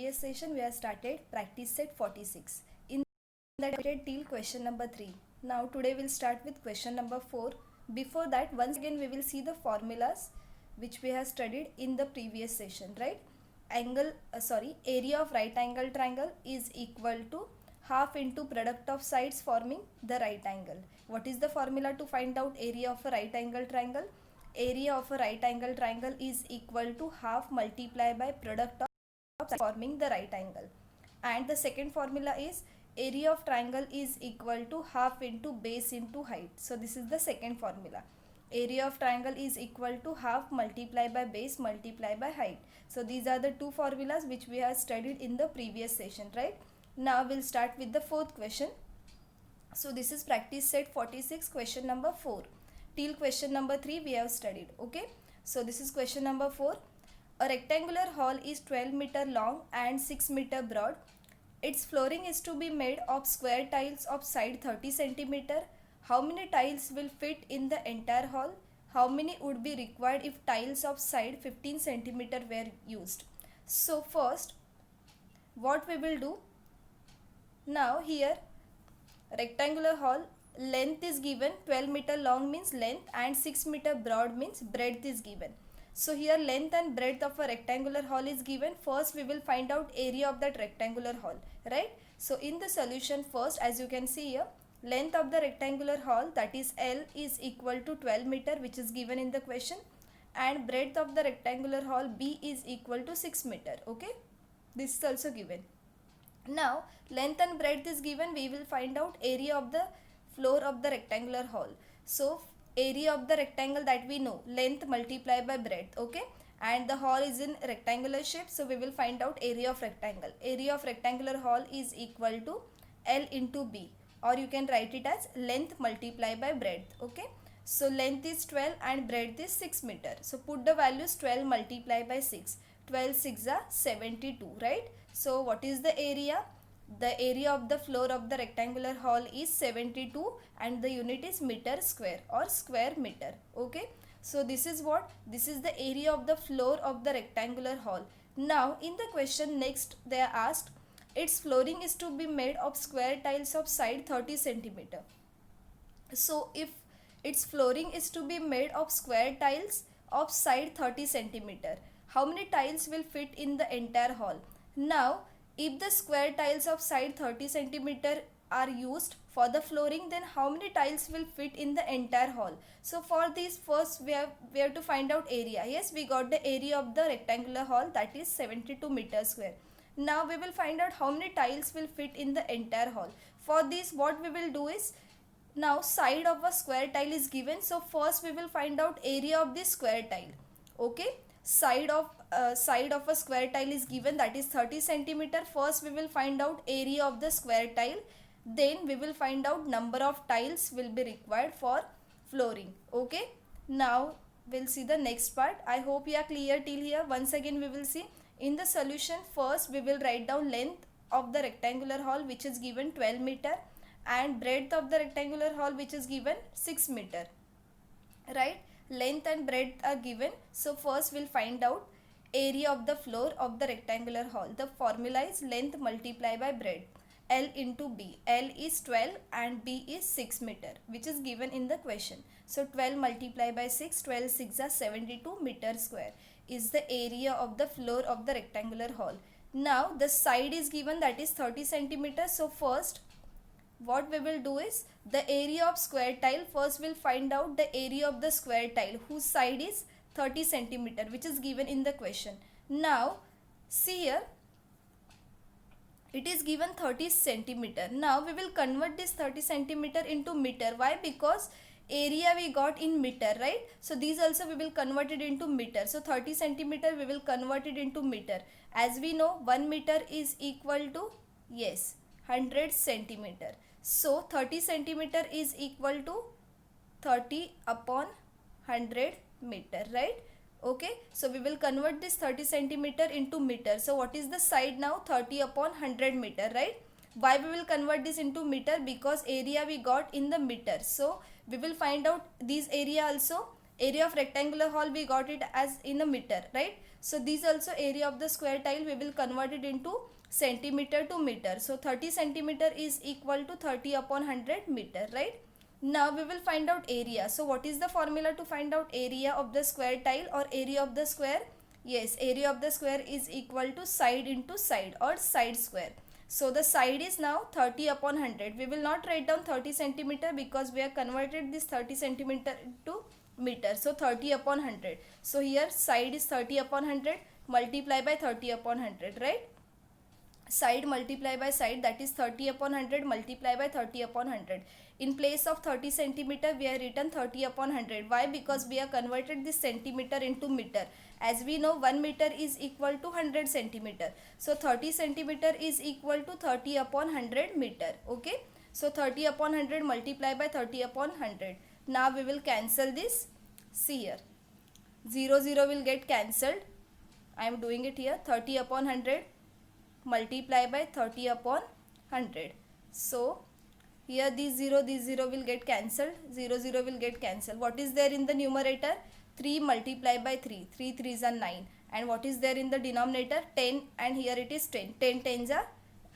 previous session we have started practice set 46. In that we did till question number 3. Now today we'll start with question number 4. Before that, once again we will see the formulas which we have studied in the previous session, right? Area of right angle triangle is equal to half into product of sides forming the right angle. What is the formula to find out area of a right angle triangle? Area of a right angle triangle is equal to half multiplied by product of sides forming the right angle. And the second formula is area of triangle is equal to half into base into height. So this is the second formula. Area of triangle is equal to half multiplied by base multiplied by height. So these are the two formulas which we have studied in the previous session, right? Now we'll start with the fourth question. So this is practice set 46, question number 4. Till question number 3 we have studied, okay? So this is question number 4. A rectangular hall is 12 meter long and 6 meter broad. Its flooring is to be made of square tiles of side 30 centimeter. How many tiles will fit in the entire hall? How many would be required if tiles of side 15 centimeter were used? So first, what we will do? Now here, rectangular hall, length is given, 12 meter long means length and 6 meter broad means breadth is given. So here length and breadth of a rectangular hall is given. First we will find out area of that rectangular hall, right? So in the solution first, as you can see here, length of the rectangular hall, that is L, is equal to 12 meter, which is given in the question, and breadth of the rectangular hall B is equal to 6 meter, okay? This is also given. Now length and breadth is given, we will find out area of the floor of the rectangular hall. So area of the rectangle, that we know, length multiplied by breadth, okay? And the hall is in rectangular shape, so we will find out area of rectangle. Area of rectangular hall is equal to L into B, or you can write it as length multiplied by breadth, okay? So length is 12 and breadth is 6 meter. So put the values 12 multiplied by 6. 12 6 are 72, right? So what is the area? The area of the floor of the rectangular hall is 72 and the unit is meter square or square meter, okay? So this is what? This is the area of the floor of the rectangular hall. Now in the question next they are asked, its flooring is to be made of square tiles of side 30 centimeter. So if its flooring is to be made of square tiles of side 30 centimeter, how many tiles will fit in the entire hall? Now if the square tiles of side 30 centimeter are used for the flooring, then how many tiles will fit in the entire hall? So for this, first we have to find out area. Yes, we got the area of the rectangular hall, that is 72 meters square. Now we will find out how many tiles will fit in the entire hall. For this, what we will do is, now side of a square tile is given, so first we will find out area of this square tile, okay? Side of a square tile is given, that is 30 centimeter. First we will find out area of the square tile, then we will find out number of tiles will be required for flooring, okay? Now we'll see the next part. I hope you are clear till here. Once again we will see in the solution. First we will write down length of the rectangular hall, which is given 12 meter, and breadth of the rectangular hall, which is given 6 meter, right? Length and breadth are given. So first we'll find out area of the floor of the rectangular hall. The formula is length multiplied by breadth, L into B. L is 12 and B is 6 meter, which is given in the question. So 12 multiplied by 6, 12 6 are 72 meter square is the area of the floor of the rectangular hall. Now the side is given, that is 30 centimeters. So first what we will do is, the area of square tile, first we'll find out the area of the square tile whose side is 30 centimeter, which is given in the question. Now see here, it is given 30 centimeter. Now we will convert this 30 centimeter into meter. Why? Because area we got in meter, right? So these also we will convert it into meter. So 30 centimeter we will convert it into meter. As we know, 1 meter is equal to, yes, 100 centimeter. So 30 centimeter is equal to 30 upon 100 meter, right? Okay, so we will convert this 30 centimeter into meter. So what is the side now? 30 upon 100 meter, right? Why we will convert this into meter? Because area we got in the meter. So we will find out this area also. area of rectangular hall we got it as in a meter, right? So this also area of the square tile we will convert it into centimeter to meter. So 30 centimeter is equal to 30 upon 100 meter, right? Now we will find out area. So what is the formula to find out area of the square tile or area of the square? Yes, area of the square is equal to side into side or side square. So the side is now 30 upon 100. We will not write down 30 centimeter because we have converted this 30 centimeter into meter. So 30 upon 100. So here side is 30 upon 100 multiply by 30 upon 100, right? Side multiply by side, that is 30 upon 100 multiply by 30 upon 100. In place of 30 centimeter we have written 30 upon 100. Why? Because we have converted this centimeter into meter. As we know 1 meter is equal to 100 centimeter. So 30 centimeter is equal to 30 upon 100 meter. Okay. So 30 upon 100 multiply by 30 upon 100. Now we will cancel this. See here. 0 0 will get cancelled. I am doing it here. 30 upon 100 multiply by 30 upon 100. So here this 0 will get cancelled. 0 0 will get cancelled. What is there in the numerator? 3 multiply by 3. 3 3s are 9. And what is there in the denominator? 10, and here it is 10. 10 10s are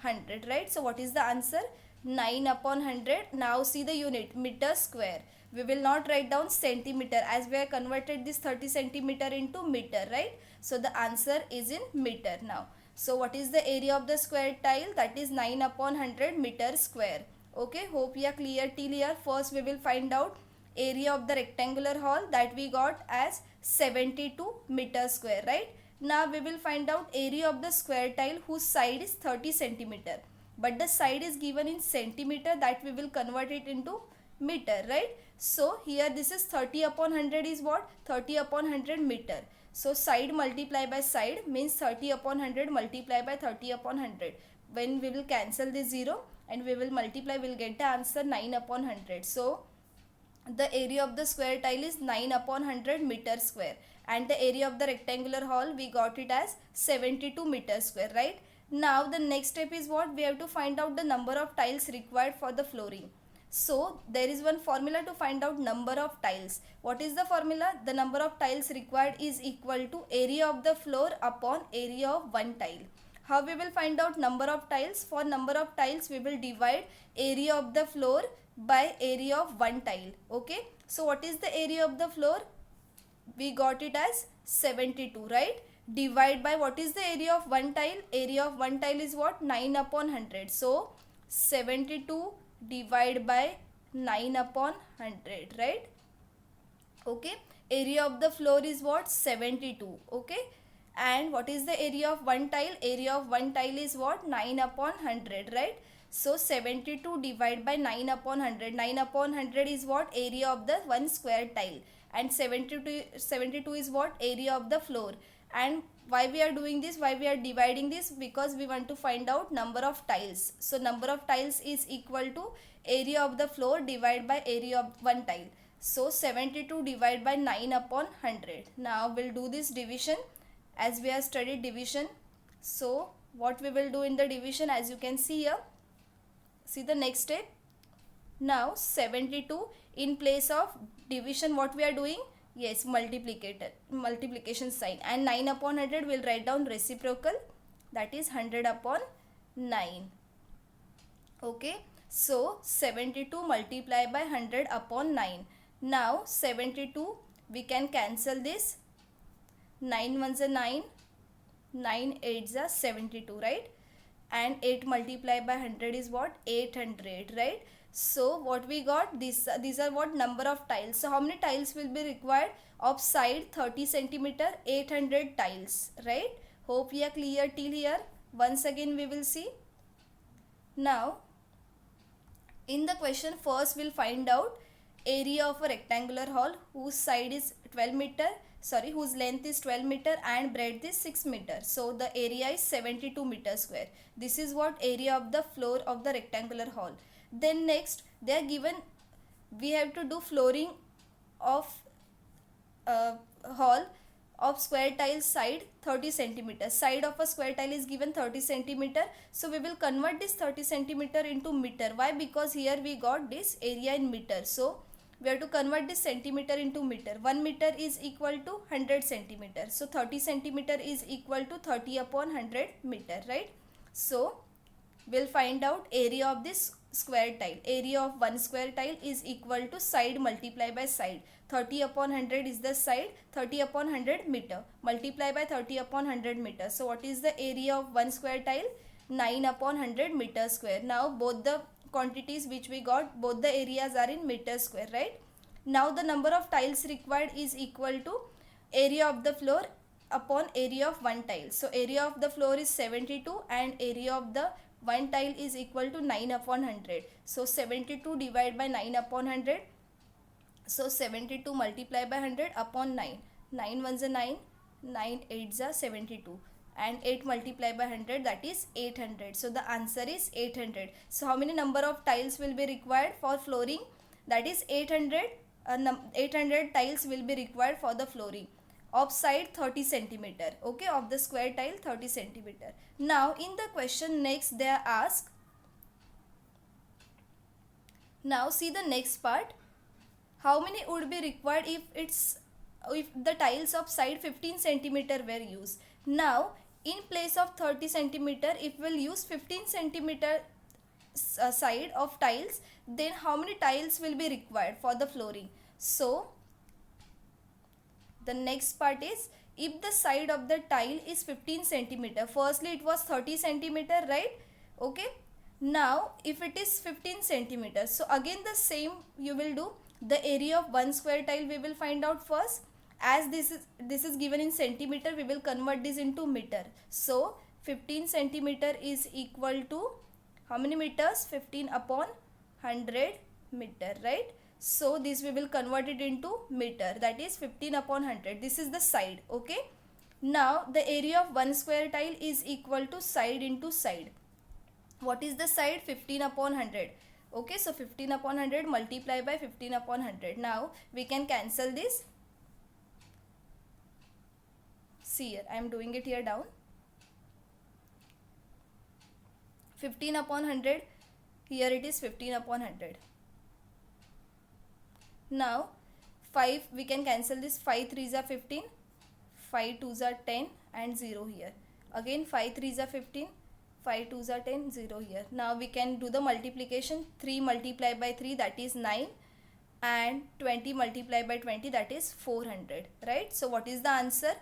100, right? So what is the answer? 9 upon 100. Now see the unit, meter square. We will not write down centimeter as we have converted this 30 centimeter into meter, right? So the answer is in meter now. So what is the area of the square tile? That is 9 upon 100 meter square. Okay, hope you are clear till here. First we will find out area of the rectangular hall, that we got as 72 meter square, right? Now we will find out area of the square tile whose side is 30 centimeter. But the side is given in centimeter, that we will convert it into meter, right? So here this is 30 upon 100 is what? 30 upon 100 meter. So side multiply by side means 30 upon 100 multiply by 30 upon 100. When we will cancel this 0 and we will multiply, we will get the answer 9 upon 100. So the area of the square tile is 9 upon 100 meter square, and the area of the rectangular hall we got it as 72 meter square, right? Now the next step is what? We have to find out the number of tiles required for the flooring. So there is one formula to find out number of tiles. What is the formula? The number of tiles required is equal to area of the floor upon area of one tile. How we will find out number of tiles? For number of tiles we will divide area of the floor by area of one tile. Okay. So what is the area of the floor? We got it as 72, right? Divide by what is the area of one tile? Area of one tile is what? 9 upon 100. So 72 divide by 9 upon 100, right? Okay. Area of the floor is what? 72. Okay. And what is the area of one tile? Area of one tile is what? 9 upon 100, right? So 72 divided by 9 upon 100. 9 upon 100 is what? Area of the one square tile. And 72 is what? Area of the floor. And why we are doing this? Why we are dividing this? Because we want to find out number of tiles. So number of tiles is equal to area of the floor divided by area of one tile. So 72 divided by 9 upon 100. Now we'll do this division as we have studied division. So what we will do in the division, as you can see here. See the next step. Now 72 in place of division, what we are doing? Yes, multiplication sign, and 9 upon 100 will write down reciprocal, that is 100 upon 9. Okay, so 72 multiply by 100 upon 9. Now 72 we can cancel this. 9 ones are 9, 9 8s are 72, right? And 8 multiplied by 100 is what? 800, right? So what we got? These are what? Number of tiles. So how many tiles will be required? Of side 30 centimeter, 800 tiles, right? Hope you are clear till here. Once again we will see. Now in the question, first we'll find out area of a rectangular hall whose side is 12 meter, whose length is 12 meter and breadth is 6 meter. So the area is 72 meter square. This is what area of the floor of the rectangular hall. Then next they are given, we have to do flooring of hall of square tile side 30 centimeter. Side of a square tile is given 30 centimeter. So we will convert this 30 centimeter into meter. Why? Because here we got this area in meter. So we have to convert this centimeter into meter. 1 meter is equal to 100 centimeter. So 30 centimeter is equal to 30 upon 100 meter, right? So we'll find out area of this square tile. Area of one square tile is equal to side multiplied by side. 30 upon 100 is the side, 30 upon 100 meter. Multiply by 30 upon 100 meter. So what is the area of one square tile? 9 upon 100 meter square. Now both the quantities which we got, both the areas are in meter square, right? Now the number of tiles required is equal to area of the floor upon area of one tile. So area of the floor is 72 and area of the one tile is equal to 9 upon 100. So 72 divided by 9 upon 100. So 72 multiplied by 100 upon 9. 9 ones are 9, 9 eights are 72. And 8 multiplied by 100, that is 800. So the answer is 800. So how many number of tiles will be required for flooring? That is 800. 800 tiles will be required for the flooring. Of side 30 centimeter. Okay, of the square tile 30 centimeter. Now in the question next they are asked. Now see the next part. How many would be required if the tiles of side 15 centimeter were used? Now in place of 30 centimeter, if we'll use 15 centimeter side of tiles, then how many tiles will be required for the flooring? So the next part is, if the side of the tile is 15 centimeter, firstly it was 30 centimeter, right? Okay, now if it is 15 centimeter, so again the same you will do. The area of one square tile we will find out first. As this is given in centimeter, we will convert this into meter. So 15 centimeter is equal to how many meters? 15 upon 100 meter, right? So this we will convert it into meter, that is 15 upon 100. This is the side. Okay, now the area of one square tile is equal to side into side. What is the side? 15 upon 100. Okay, so 15 upon 100 multiply by 15 upon 100. Now we can cancel this. See here, I am doing it here down. 15 upon 100, here it is 15 upon 100. Now 5, we can cancel this. 5 3s are 15, 5 2s are 10 and 0 here. Again 5 3s are 15, 5 2s are 10, 0 here. Now we can do the multiplication. 3 multiplied by 3, that is 9, and 20 multiplied by 20, that is 400, right? So what is the answer?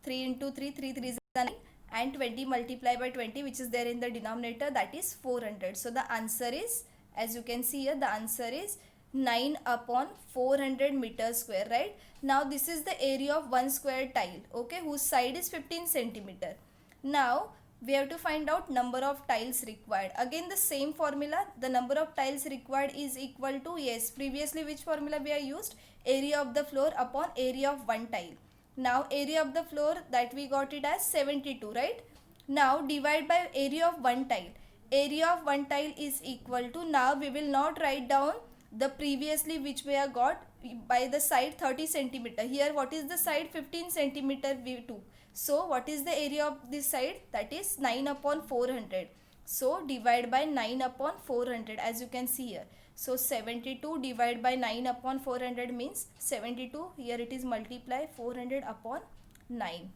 3 into 3, 3 3s are 9, and 20 multiplied by 20, which is there in the denominator, that is 400. So the answer is, as you can see here, the answer is 9 upon 400 meters square, right? Now this is the area of one square tile, okay, whose side is 15 centimeter. Now we have to find out number of tiles required. Again the same formula. The number of tiles required is equal to, yes, previously which formula we have used? Area of the floor upon area of one tile. Now area of the floor, that we got it as 72, right? Now divide by area of one tile. Area of one tile is equal to, now we will not write down the previously which we have got by the side 30 centimeter. Here what is the side? 15 centimeter we took. So what is the area of this side? That is 9 upon 400. So divide by 9 upon 400, as you can see here. So 72 divided by 9 upon 400 means 72. Here it is multiply 400 upon 9.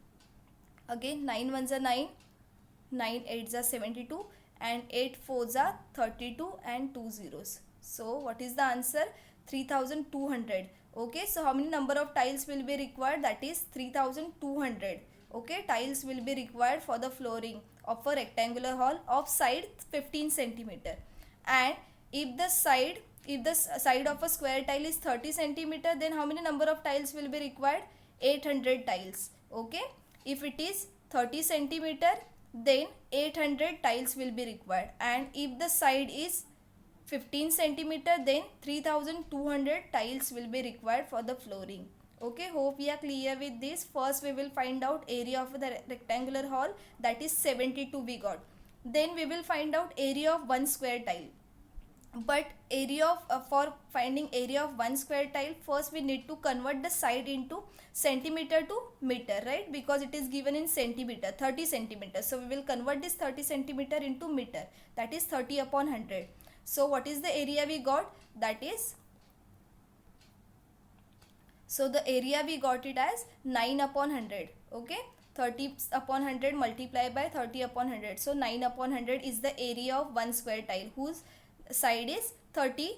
Again 9 ones are 9, 9 eights are 72, and 8 fours are 32 and 2 zeros. So what is the answer? 3200. Okay, so how many number of tiles will be required? That is 3200. Okay, tiles will be required for the flooring of a rectangular hall of side 15 centimeter. And if the side of a square tile is 30 centimeter, then how many number of tiles will be required? 800 tiles. Okay, if it is 30 centimeter, then 800 tiles will be required. And if the side is 15 centimeter, then 3200 tiles will be required for the flooring. Okay, hope we are clear with this. First we will find out area of the rectangular hall, that is 72 we got. Then we will find out area of one square tile. But area of for finding area of one square tile, first we need to convert the side into centimeter to meter, right? Because it is given in centimeter, 30 centimeter. So we will convert this 30 centimeter into meter, that is 30 upon 100. So what is the area we got? That is So the area we got it as 9 upon 100. Okay, 30 upon 100 multiplied by 30 upon 100. So 9 upon 100 is the area of one square tile whose side is 30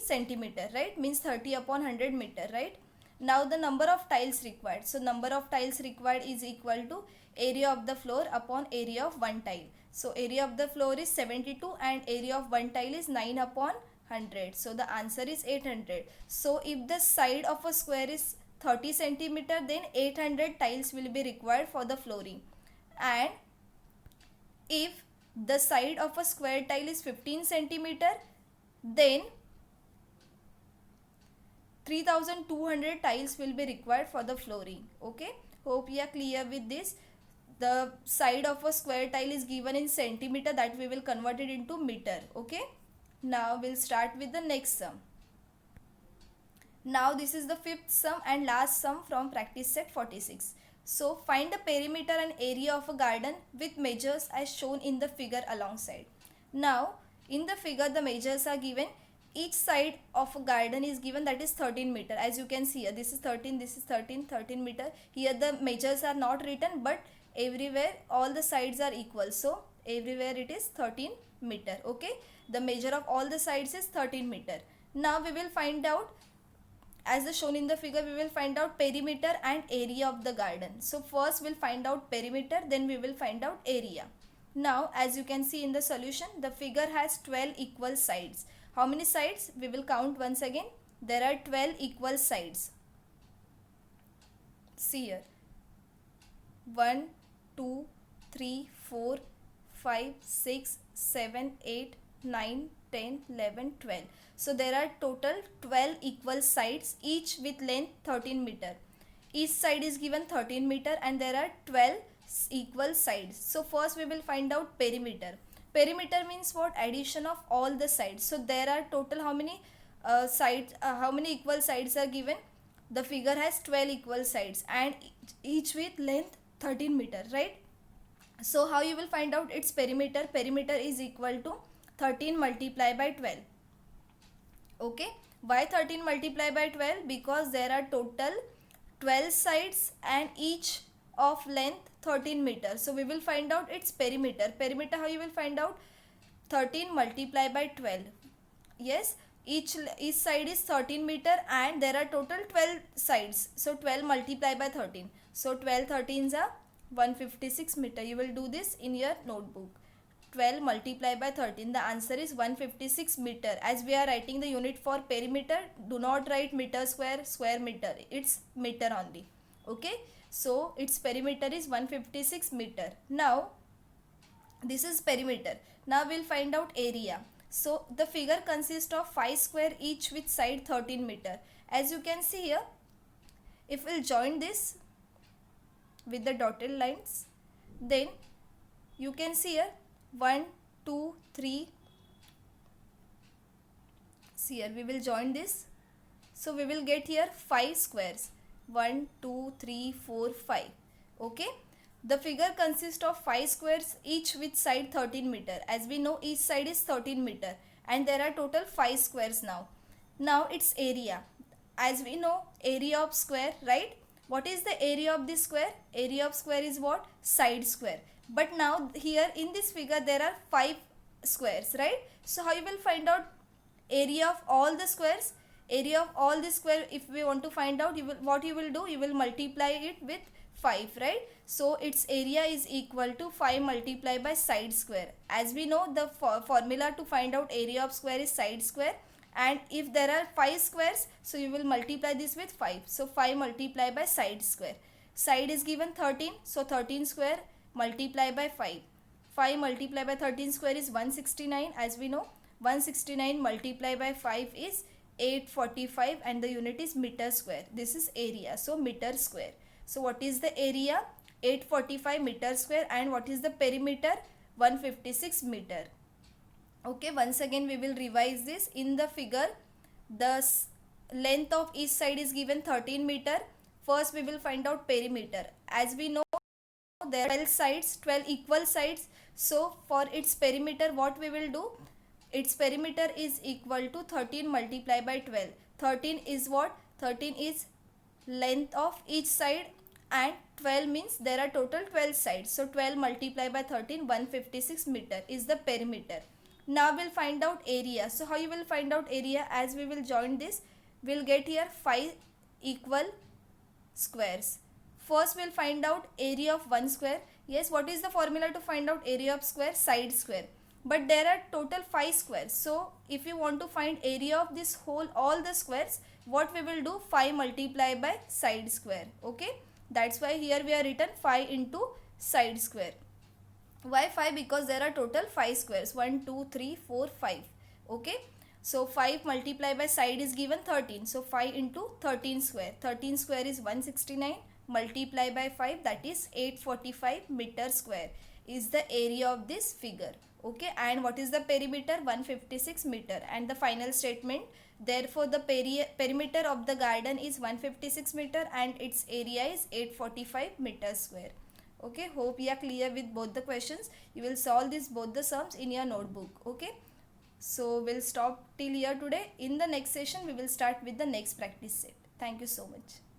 centimeter, right? Means 30 upon 100 meter, right? Now the number of tiles required. So number of tiles required is equal to area of the floor upon area of one tile. So area of the floor is 72 and area of one tile is 9 upon 100. So the answer is 800. So if the side of a square is 30 centimeter, then 800 tiles will be required for the flooring. And if the side of a square tile is 15 centimeter, then 3200 tiles will be required for the flooring. Okay, hope you are clear with this. The side of a square tile is given in centimeter, that we will convert it into meter. Okay, now we'll start with the next sum. Now this is the fifth sum and last sum from practice set 46. So find the perimeter and area of a garden with measures as shown in the figure alongside. Now in the figure the measures are given. Each side of a garden is given, that is 13 meter. As you can see here, this is 13, this is 13 meter. Here the measures are not written, but everywhere all the sides are equal. So everywhere it is 13 meter. Okay, the measure of all the sides is 13 meter. Now we will find out, as shown in the figure, we will find out perimeter and area of the garden. So first we'll find out perimeter, then we will find out area. Now as you can see in the solution, the figure has 12 equal sides. How many sides? We will count once again. There are 12 equal sides. See here. 1, 2, 3, 4, 5, 6, 7, 8, 9, 10, 11, 12. So there are total 12 equal sides, each with length 13 meter. Each side is given 13 meter and there are 12 equal sides. So first we will find out perimeter. Perimeter means what? Addition of all the sides. So there are total how many sides, how many equal sides are given? The figure has 12 equal sides and each with length 13 meter, right? So how you will find out its perimeter? Perimeter is equal to 13 multiplied by 12. Okay, why 13 multiplied by 12? Because there are total 12 sides and each of length 13 meter. So we will find out its perimeter. Perimeter, how you will find out? 13 multiplied by 12. Yes, each side is 13 meter and there are total 12 sides. So 12 multiplied by 13. So 12 13s are 156 meter. You will do this in your notebook. 12 multiplied by 13. The answer is 156 meter. As we are writing the unit for perimeter, do not write meter square, square meter. It's meter only. Okay. So its perimeter is 156 meter. Now this is perimeter. Now we'll find out area. So the figure consists of 5 square each with side 13 meter. As you can see here, if we'll join this with the dotted lines, then you can see here 1, 2, 3. See here, we will join this. So we will get here 5 squares. 1, 2, 3, 4, 5. Okay. The figure consists of 5 squares each with side 13 meter. As we know, each side is 13 meter and there are total 5 squares now. Now its area. As we know, area of square, right? What is the area of this square? Area of square is what? Side square. But now here in this figure there are 5 squares, right? So how you will find out area of all the squares? Area of all the square, if we want to find out, what you will do? You will multiply it with 5, right? So its area is equal to 5 multiplied by side square. As we know, the formula to find out area of square is side square. And if there are 5 squares, so you will multiply this with 5. So 5 multiplied by side square. Side is given 13. So 13 square multiplied by 5. 5 multiplied by 13 square is 169. As we know, 169 multiplied by 5 is 845 and the unit is meter square. This is area. So meter square. So what is the area? 845 meter square. And what is the perimeter? 156 meter. Okay, once again we will revise this. In the figure, the length of each side is given 13 meter. First we will find out perimeter. As we know, there are 12 sides, 12 equal sides. So for its perimeter, what we will do? Its perimeter is equal to 13 multiplied by 12. 13 is what? 13 is length of each side, and 12 means there are total 12 sides. So 12 multiplied by 13, 156 meter is the perimeter. Now we'll find out area. So how you will find out area? As we will join this, we'll get here 5 equal squares. First we'll find out area of one square. Yes, what is the formula to find out area of square? Side square. But there are total 5 squares. So if you want to find area of this whole, all the squares, what we will do? 5 multiplied by side square. Okay. That's why here we are written 5 into side square. Why 5? Because there are total 5 squares. 1, 2, 3, 4, 5. Okay. So 5 multiplied by side is given 13. So 5 into 13 square. 13 square is 169. Multiply by 5, that is 845 meter square is the area of this figure. Okay. And what is the perimeter? 156 meter. And the final statement, therefore the perimeter of the garden is 156 meter and its area is 845 meter square. Okay, hope you are clear with both the questions. You will solve this both the sums in your notebook. Okay, so we'll stop till here today. In the next session we will start with the next practice set. Thank you so much.